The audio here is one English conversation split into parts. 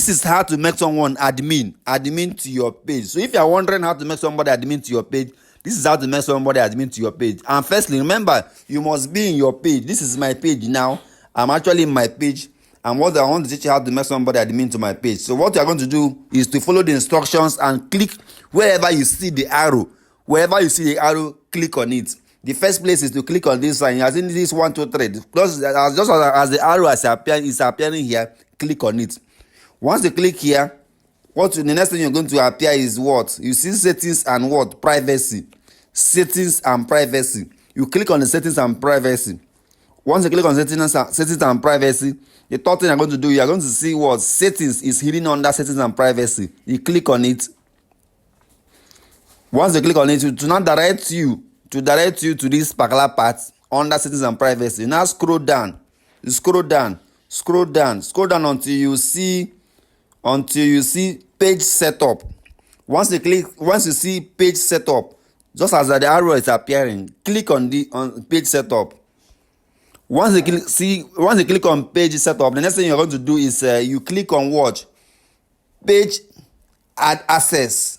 This is how to make someone admin to your page. So if you are wondering how to make somebody admin to your page, this is how to make somebody admin to your page. And firstly, remember, you must be in your page. This is my page now. I'm actually in my page, and what I want to teach you how to make somebody admin to my page. So what you are going to do is to follow the instructions and click wherever you see the arrow. Wherever you see the arrow, click on it. The first place is to click on this sign. As in this 1, 2, 3. Just as the arrow is appearing here, click on it. Once you click here, the next thing you're going to appear is what? You see settings and what? Privacy. Settings and privacy. You click on the settings and privacy. Once you click on settings and privacy, the third thing you're going to do, you're going to see what? Settings is hidden under settings and privacy. You click on it. Once you click on it, to now direct you to this particular part under settings and privacy. Now scroll down. You scroll down until you see page setup. Once you see page setup, just as the arrow is appearing, click on page setup. Once you click on page setup, the next thing you're going to do is you click on what? Page access.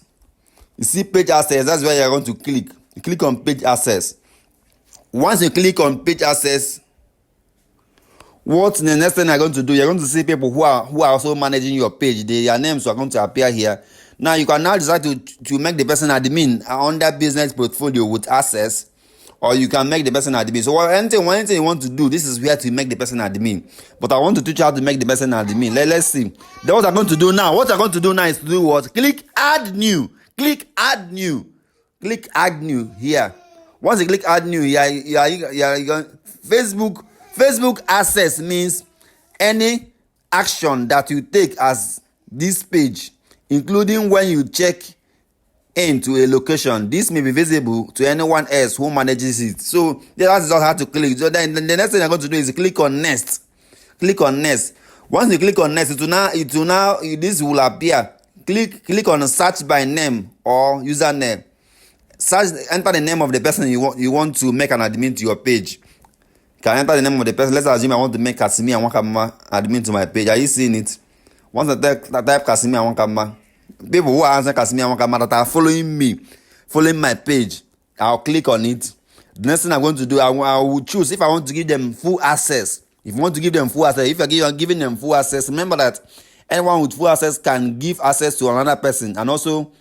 You see page access, that's where you're going to click. You click on page access. Once you click on page access, what the next thing you're going to do, you're going to see people who are also managing your page. Their names are going to appear here. Now you can now decide to make the person admin under business portfolio with access, or you can make the person admin. So anything you want to do, this is where to make the person admin. But I want to teach you how to make the person admin. Let's see. Then what I'm going to do now is to do what? Click add new. Click add new. Click add new here. Once you click add new here, you going Facebook access means any action that you take as this page, including when you check into a location. This may be visible to anyone else who manages it. So that's just how to click. So then the next thing you're going to do is click on next. Click on next. Once you click on next, this will appear. Click on search by name or username. Enter the name of the person you want to make an admin to your page. You can enter the name of the person. Let's assume I want to make Kasimi Anwankama admin to my page. Are you seeing it? Once I type Kasimi Anwankama, people who are answering Kasimi Anwankama that are following my page, I'll click on it. The next thing I'm going to do, I will choose if I want to give them full access. If you want to give them full access, if you're giving them full access, remember that anyone with full access can give access to another person, and also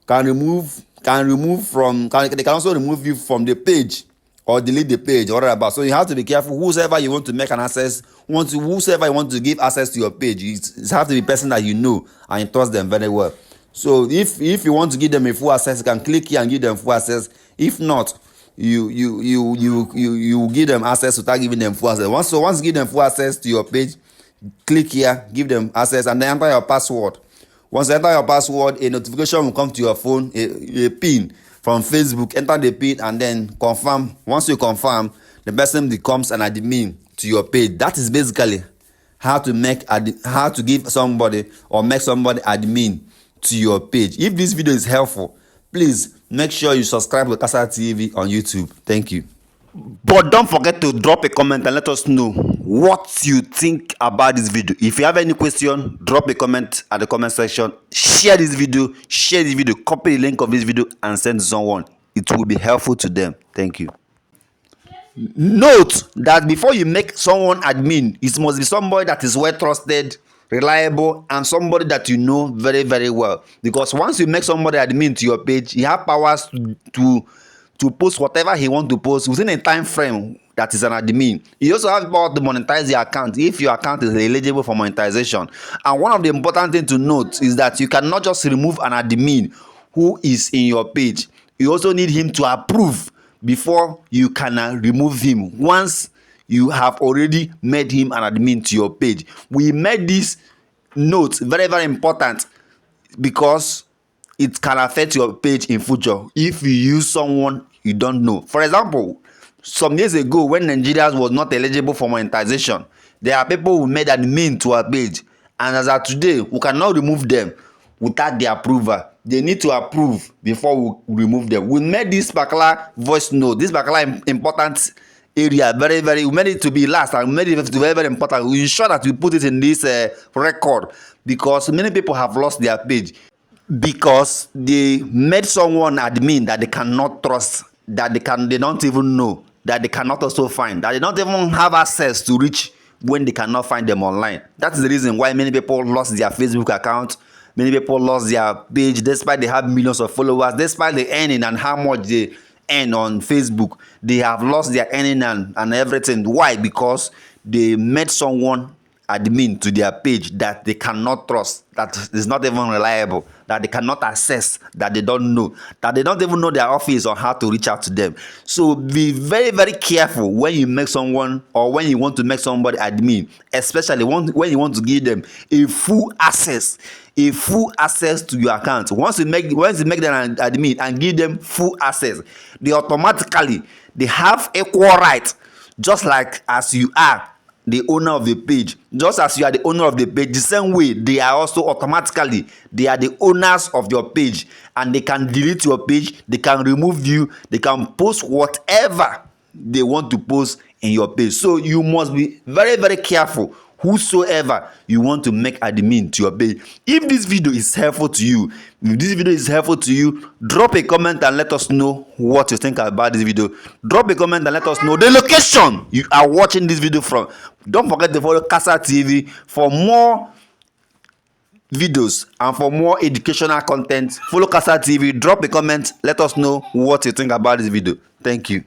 they can also remove you from the page or delete the page or whatever. So you have to be careful. Whoever you want to make an access, whoever you want to give access to your page, it has to be a person that you know and you trust them very well. So if you want to give them a full access, you can click here and give them full access. If not, you give them access without giving them full access. Once you give them full access to your page, click here, give them access, and then enter your password. Once you enter your password, a notification will come to your phone, a pin from Facebook. Enter the pin and then confirm. Once you confirm, the person becomes an admin to your page. That is basically how to give somebody or make somebody admin to your page. If this video is helpful, please make sure you subscribe to Kasa TV on YouTube. Thank you. But don't forget to drop a comment and let us know what you think about this video. If you have any question, drop a comment at the comment section. Share this video, copy the link of this video and send to someone. It will be helpful to them. Thank you. Note that before you make someone admin, it must be somebody that is well trusted, reliable, and somebody that you know very, very well. Because once you make somebody admin to your page, you have powers to post whatever he wants to post within a time frame that is an admin. You also have power to monetize your account if your account is eligible for monetization. And one of the important things to note is that you cannot just remove an admin who is in your page. You also need him to approve before you can remove him once you have already made him an admin to your page. We made this note very, very important because it can affect your page in future if you use someone you don't know. For example, some years ago when Nigerians was not eligible for monetization, there are people who made admin to our page, and as of today, we cannot remove them without their approval. They need to approve before we remove them. We made this particular voice note, this particular important area we made it to be last, and we made it to be very important. We ensure that we put it in this record, because many people have lost their page because they made someone admin that they cannot trust, that they don't even know, that they cannot also find, that they don't even have access to reach when they cannot find them online. That is the reason why many people lost their Facebook account. Many people lost their page despite they have millions of followers, despite the earning and how much they earn on Facebook. They have lost their earning and everything. Why? Because they made someone admin to their page that they cannot trust, that is not even reliable, that they cannot access, that they don't know, that they don't even know their office or how to reach out to them. So be very, very careful when you make someone, or when you want to make somebody admin, especially when you want to give them a full access to your account. Once you make them an admin and give them full access, they have equal right, just like as you are the owner of the page. Just as you are the owner of the page, the same way they are also they are the owners of your page, and they can delete your page, they can remove you, they can post whatever they want to post in your page. So you must be very, very careful whosoever you want to make admin to your page. If this video is helpful to you, drop a comment and let us know what you think about this video. Drop a comment and let us know the location you are watching this video from. Don't forget to follow Casa TV for more videos and for more educational content. Follow Casa TV, drop a comment, let us know what you think about this video. Thank you.